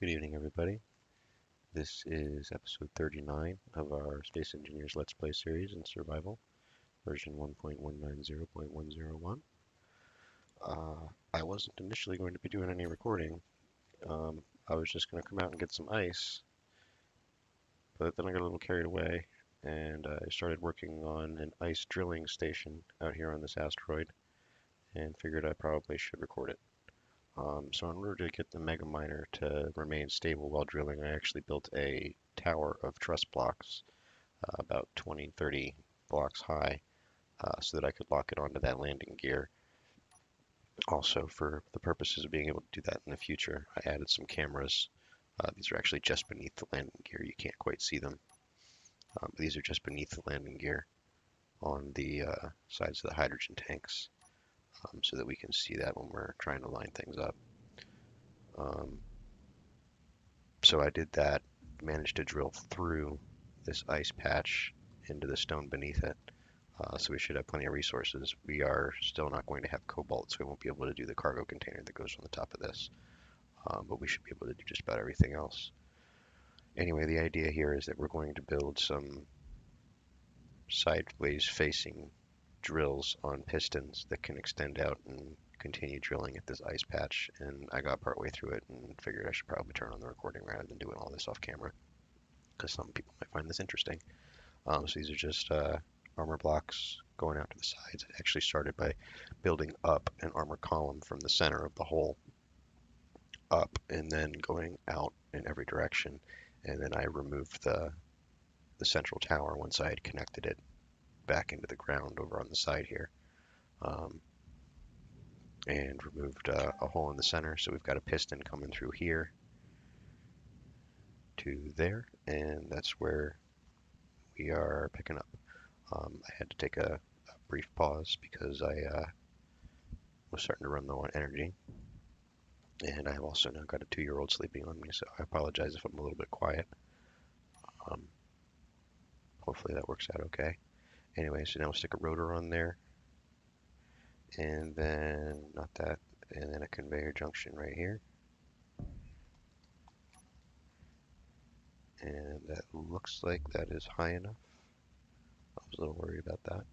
Good evening, everybody. This is episode 39 of our Space Engineers Let's Play series in Survival, version 1.190.101. I wasn't initially going to be doing any recording. I was just going to come out and get some ice, but then I got a little carried away, and I started working on an ice drilling station out here on this asteroid, and figured I probably should record it. So in order to get the mega miner to remain stable while drilling, I actually built a tower of truss blocks, about 20, 30 blocks high, so that I could lock it onto that landing gear. Also, for the purposes of being able to do that in the future, I added some cameras. These are actually just beneath the landing gear. You can't quite see them. But these are just beneath the landing gear on the sides of the hydrogen tanks, so that we can see that when we're trying to line things up. So I did that, managed to drill through this ice patch into the stone beneath it. So we should have plenty of resources. We are still not going to have cobalt, so we won't be able to do the cargo container that goes on the top of this. But we should be able to do just about everything else. Anyway, the idea here is that we're going to build some sideways facing drills on pistons that can extend out and continue drilling at this ice patch. And I got partway through it and figured I should probably turn on the recording rather than doing all this off camera, because some people might find this interesting. So these are just armor blocks going out to the sides. I actually started by building up an armor column from the center of the hole up and then going out in every direction. And then I removed the central tower once I had connected it back into the ground over on the side here, and removed a hole in the center. So we've got a piston coming through here to there, and that's where we are picking up. I had to take a brief pause because I was starting to run low on energy, and I have also now got a 2-year-old sleeping on me, so I apologize if I'm a little bit quiet. Hopefully that works out okay. Anyway, so now we'll stick a rotor on there, and then, not that, and then a conveyor junction right here. And that looks like that is high enough. I was a little worried about that.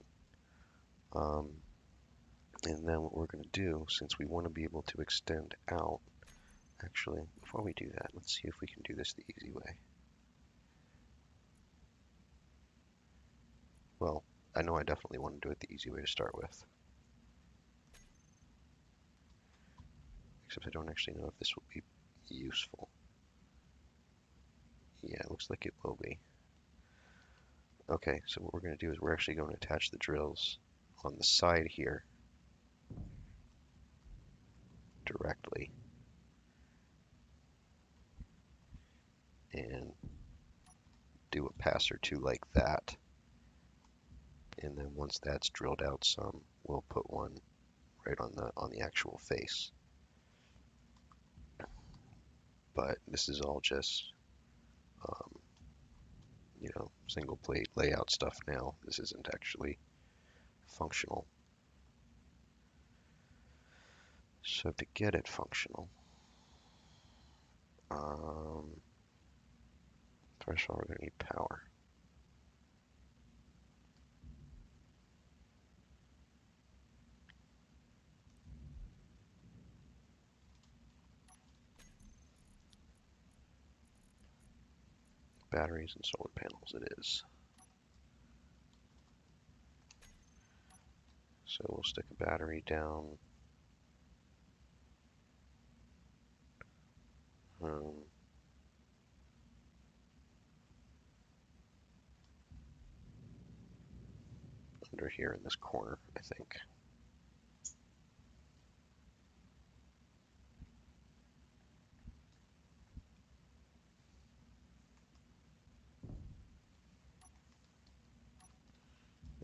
And then what we're going to do, since we want to be able to extend out, actually, before we do that, let's see if we can do this the easy way. Well, I know I definitely want to do it the easy way to start with. Except I don't actually know if this will be useful. Yeah, it looks like it will be. Okay, so what we're going to do is we're actually going to attach the drills on the side here directly, and do a pass or two like that. And then once that's drilled out some, we'll put one right on the actual face. But this is all just single plate layout stuff now. This isn't actually functional. So to get it functional, first of all, we're going to need power. Batteries and solar panels it is. So we'll stick a battery down under here in this corner, I think.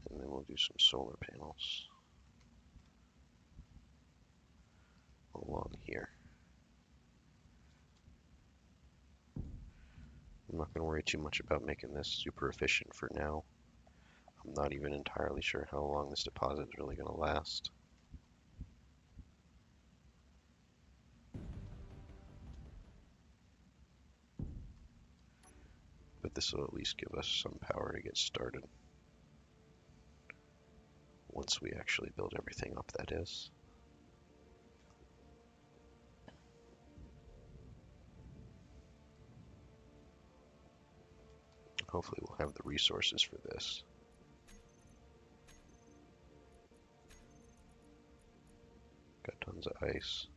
And then we'll do some solar panels along here. I'm not going to worry too much about making this super efficient for now. I'm not even entirely sure how long this deposit is really going to last. but this will at least give us some power to get started. Once we actually build everything up, that is. Hopefully we'll have the resources for this. Got tons of ice.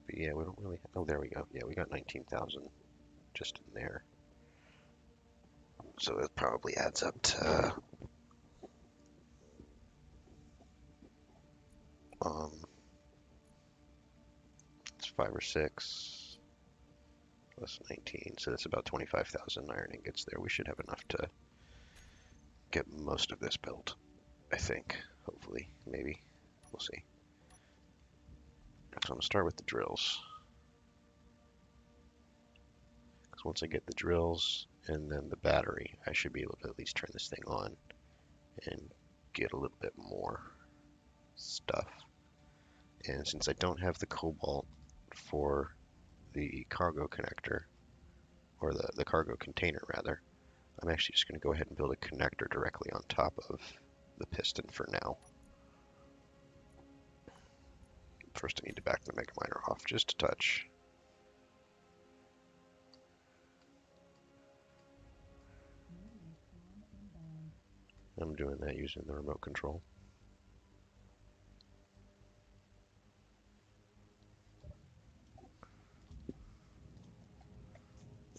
But yeah, we don't really... Oh, there we go. Yeah, we got 19,000 just in there. So that probably adds up to... it's 5 or 6 plus 19, so that's about 25,000 iron ingots there. We should have enough to get most of this built, I think. Hopefully, maybe. We'll see. So I'm going to start with the drills. Because once I get the drills and then the battery, I should be able to at least turn this thing on and get a little bit more stuff. And since I don't have the cobalt for the cargo connector, or the cargo container rather, I'm actually just going to go ahead and build a connector directly on top of the piston for now. First I need to back the mega miner off just a touch. I'm doing that using the remote control.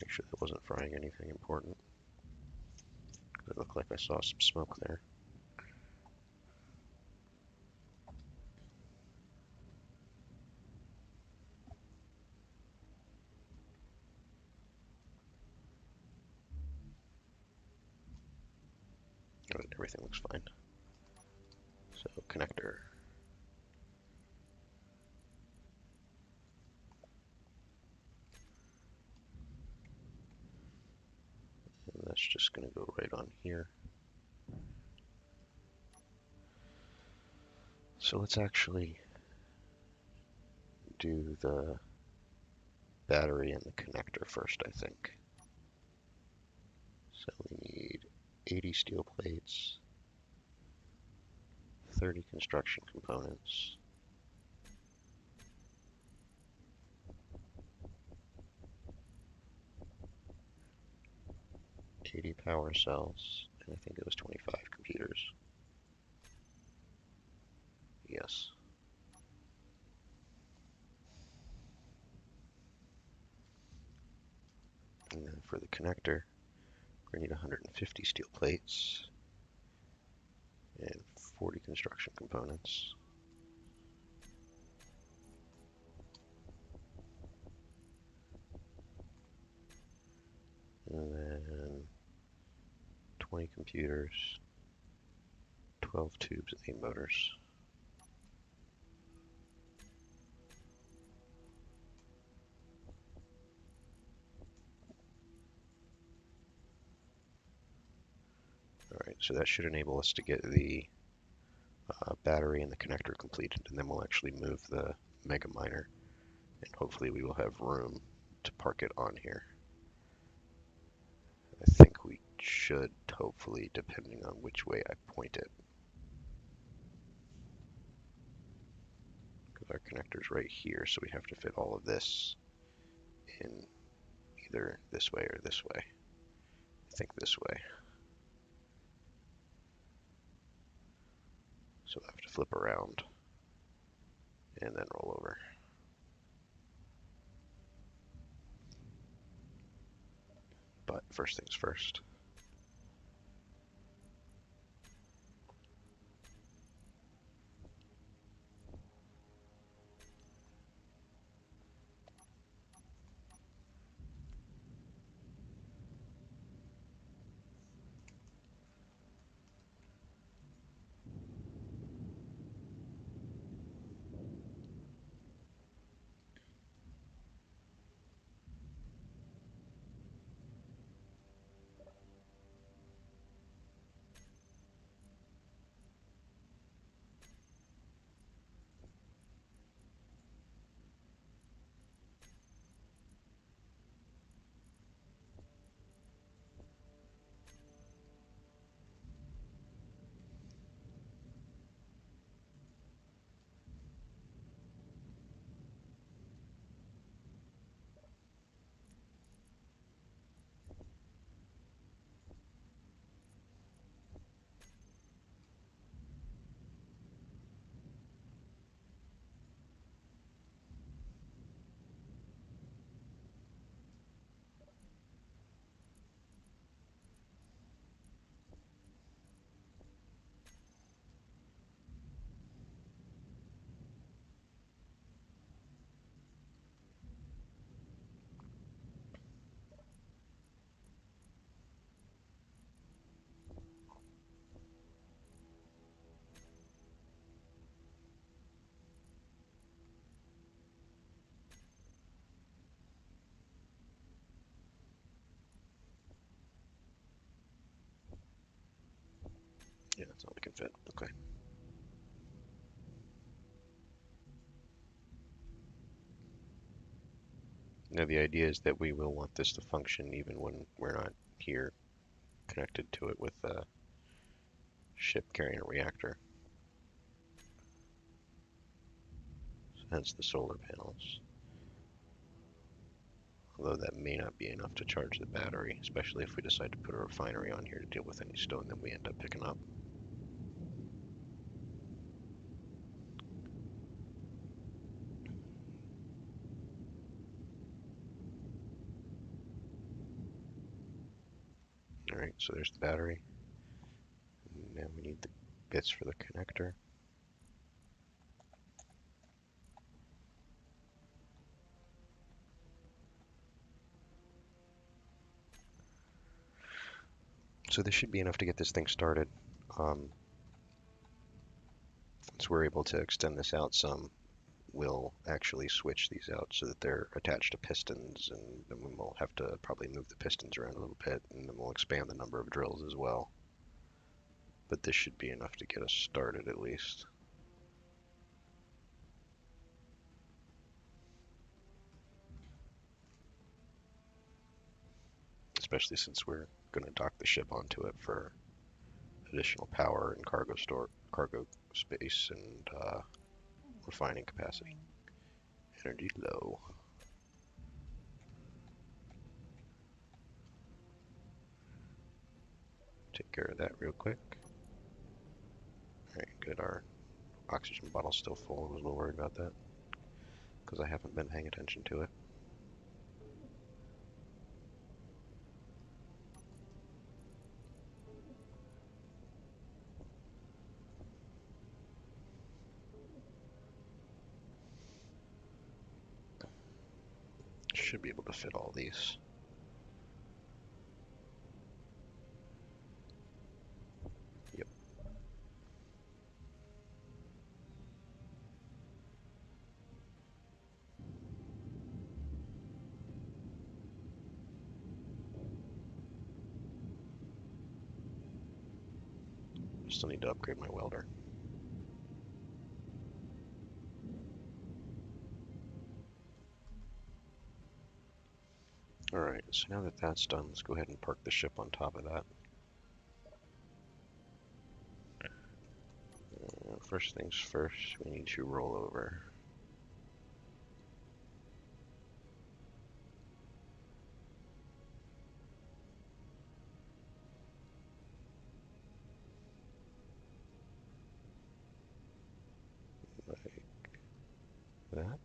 Make sure that wasn't frying anything important. It looked like I saw some smoke there. Oh, everything looks fine. So, connector. And that's just going to go right on here. So let's actually do the battery and the connector first, I think. So we need 80 steel plates, 30 construction components, 80 power cells, and I think it was 25 computers. Yes. And then for the connector, we're going to need 150 steel plates and 40 construction components. And then 20 computers, 12 tubes, and 8 motors. Alright, so that should enable us to get the battery and the connector completed, and then we'll actually move the mega miner, and hopefully we will have room to park it on here. I think we should, hopefully, depending on which way I point it. Because our connector's right here, so we have to fit all of this in either this way or this way. I think this way. So I have to flip around and then roll over. But first things first. Yeah, that's all we can fit. Okay. Now the idea is that we will want this to function even when we're not here connected to it with a ship carrying a reactor. Hence the solar panels. Although that may not be enough to charge the battery, especially if we decide to put a refinery on here to deal with any stone that we end up picking up. Alright, so there's the battery. Now we need the bits for the connector. So this should be enough to get this thing started. Once we're able to extend this out some, we'll actually switch these out so that they're attached to pistons, and then we'll have to probably move the pistons around a little bit, and then we'll expand the number of drills as well. But this should be enough to get us started at least. Especially since we're going to dock the ship onto it for additional power and cargo space and refining capacity. Energy low. Take care of that real quick. Alright, good. Our oxygen bottle's still full. I was a little worried about that because I haven't been paying attention to it. Should be able to fit all these. Yep. Still need to upgrade my welder. Alright, so now that that's done, let's go ahead and park the ship on top of that. First things first, we need to roll over. Like that.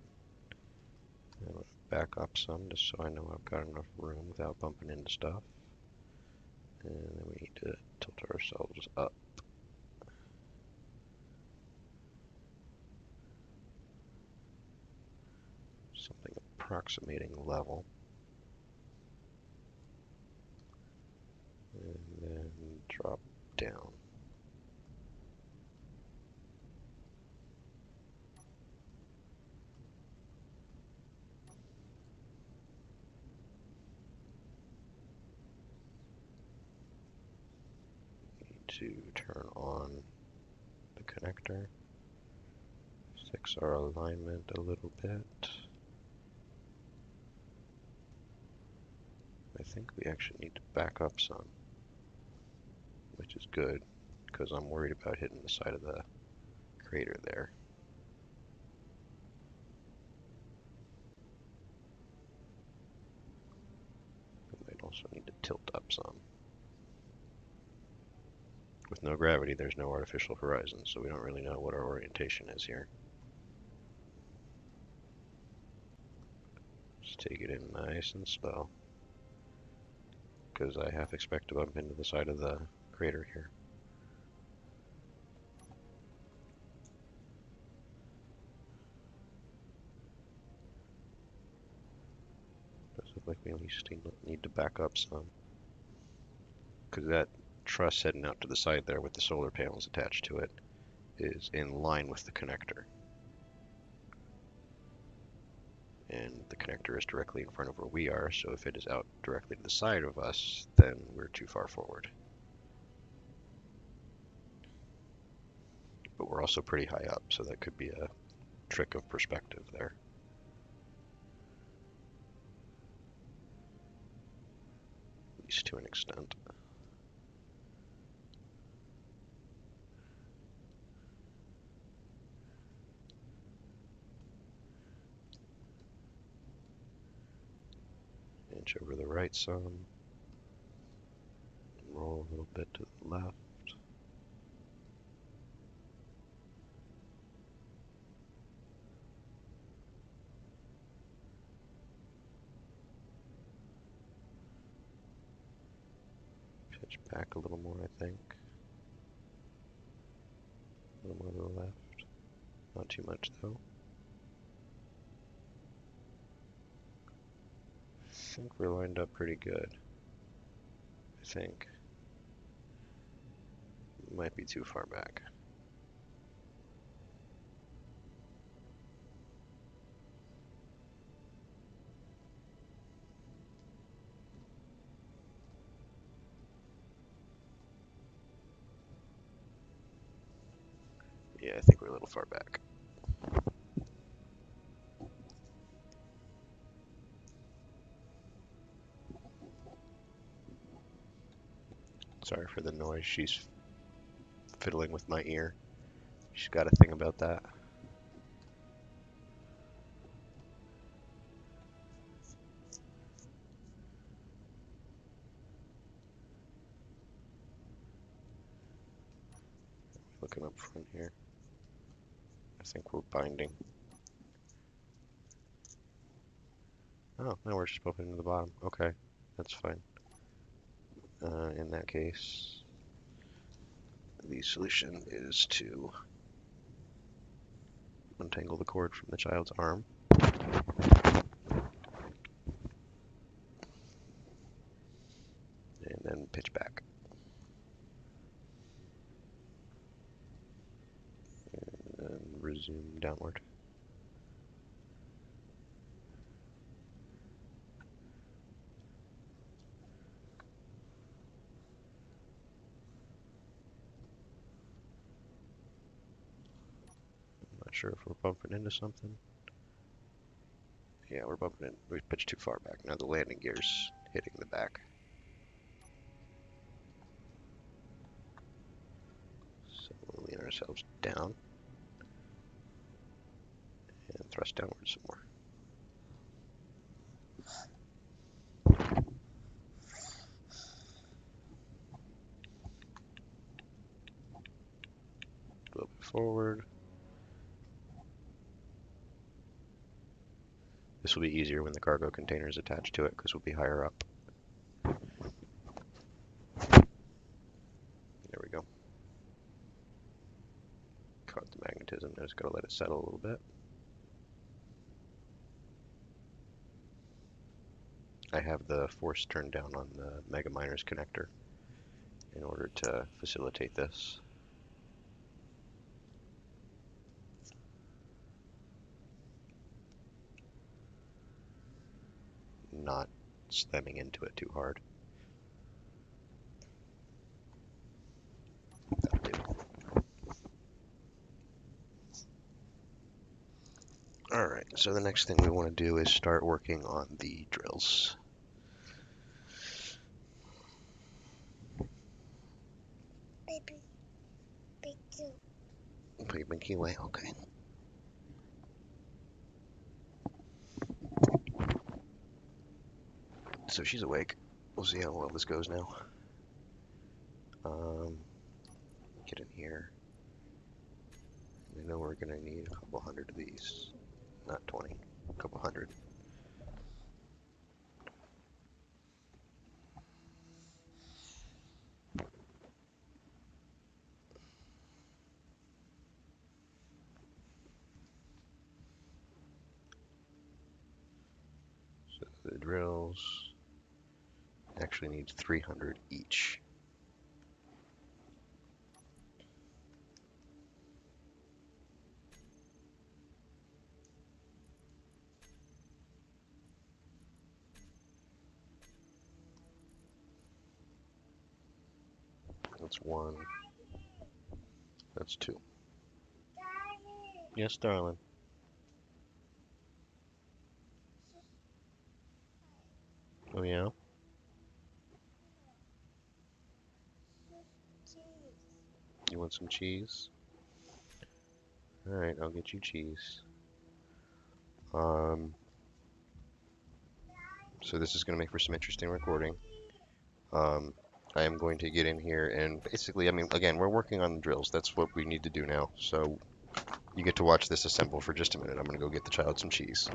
I'm going to back up some just so I know I've got enough room without bumping into stuff. And then we need to tilt ourselves up. Something approximating level. And then drop down. Need to turn on the connector. Fix our alignment a little bit. I think we actually need to back up some, which is good, because I'm worried about hitting the side of the crater there. We might also need to tilt up some. With no gravity, there's no artificial horizon, so we don't really know what our orientation is here. Just take it in nice and slow, because I half expect to bump into the side of the crater here. Does look like we at least need to back up some, because that truss heading out to the side there with the solar panels attached to it is in line with the connector. And the connector is directly in front of where we are, so if it is out directly to the side of us, then we're too far forward. but we're also pretty high up, so that could be a trick of perspective there. At least to an extent. Inch over the right some. Roll a little bit to the left. Pitch back a little more, I think. A little more to the left. Not too much, though. I think we're lined up pretty good. I think. Might be too far back. Yeah, I think we're a little far back. Sorry for the noise. She's fiddling with my ear. She's got a thing about that. Looking up front here. I think we're binding. Oh, now we're just bumping into the bottom. Okay, that's fine. In that case, the solution is to untangle the cord from the child's arm. And then pitch back. And then resume downward. Not sure if we're bumping into something. Yeah, we're bumping in. We pitched too far back. Now the landing gear's hitting the back. So we'll lean ourselves down and thrust downward some more. A little bit forward. This will be easier when the cargo container is attached to it because we'll be higher up. There we go. Caught the magnetism. Now just gotta let it settle a little bit. I have the force turned down on the Mega Miners connector in order to facilitate this. Not slamming into it too hard. That'll do. Alright, so the next thing we want to do is start working on the drills. Put your binky away, okay. So she's awake. We'll see how well this goes now. Get in here. I know we're gonna need a couple hundred of these. Not 20, a couple hundred. So the drills actually need 300 each. That's one. That's two. Yes, darling. Oh, yeah? You want some cheese? Alright, I'll get you cheese. Um, so this is going to make for some interesting recording. Um, I am going to get in here and basically, I mean, again, we're working on the drills. That's what we need to do now. So you get to watch this assemble for just a minute. I'm going to go get the child some cheese.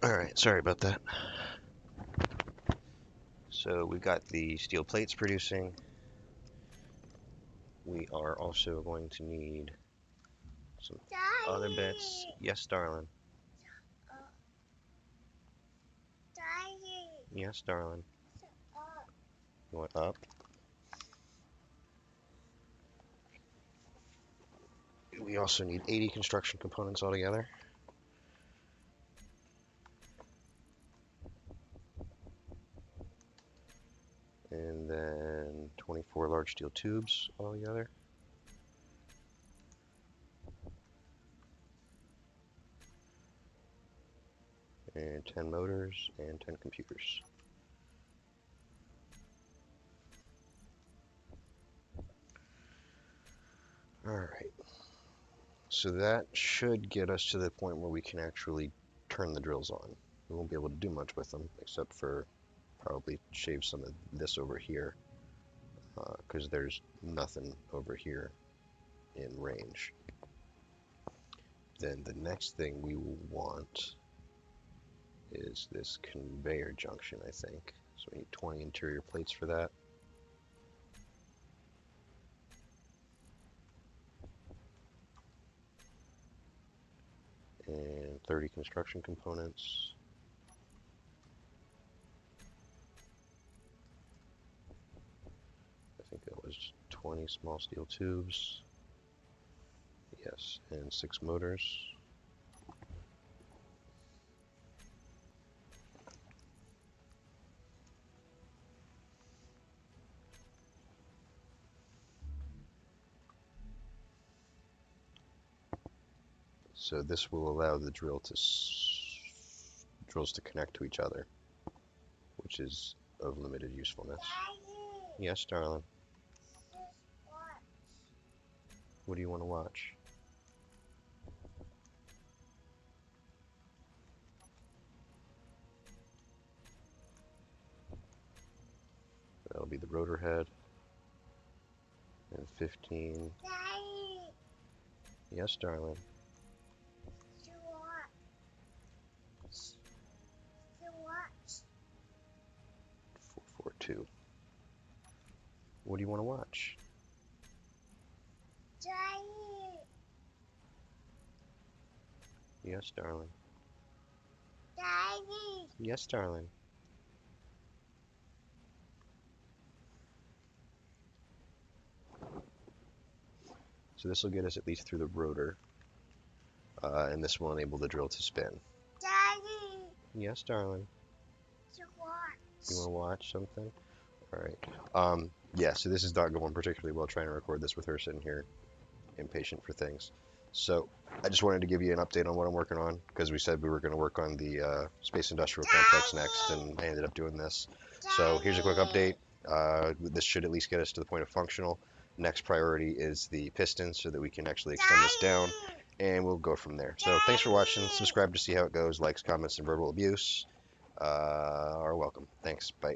All right, sorry about that. So we've got the steel plates producing. We are also going to need some other bits. Yes, darling. Yes, darling. You want up? We also need 80 construction components altogether. And then 24 large steel tubes altogether. And 10 motors and 10 computers. Alright, so that should get us to the point where we can actually turn the drills on. We won't be able to do much with them, except for probably shave some of this over here, because there's nothing over here in range. Then the next thing we will want is this conveyor junction, I think. So we need 20 interior plates for that. And 30 construction components. I think that was 20 small steel tubes. Yes, and 6 motors. So this will allow the drills to connect to each other, which is of limited usefulness. Daddy. Yes, darling. What do you want to watch? That'll be the rotor head. And 15. Daddy. Yes, darling. 442. What do you want to watch? Daddy. Yes, darling. Daddy. Yes, darling. So this will get us at least through the rotor, and this will enable the drill to spin. Daddy. Yes, darling. To watch. You want to watch something? All right. Yeah, so this is not going particularly well trying to record this with her sitting here impatient for things. So I just wanted to give you an update on what I'm working on, because we said we were going to work on the space industrial complex next, and I ended up doing this. So here's a quick update. This should at least get us to the point of functional. Next priority is the pistons, so that we can actually extend this down. and we'll go from there. So thanks for watching. Subscribe to see how it goes. Likes, comments, and verbal abuse are welcome. Thanks. Bye.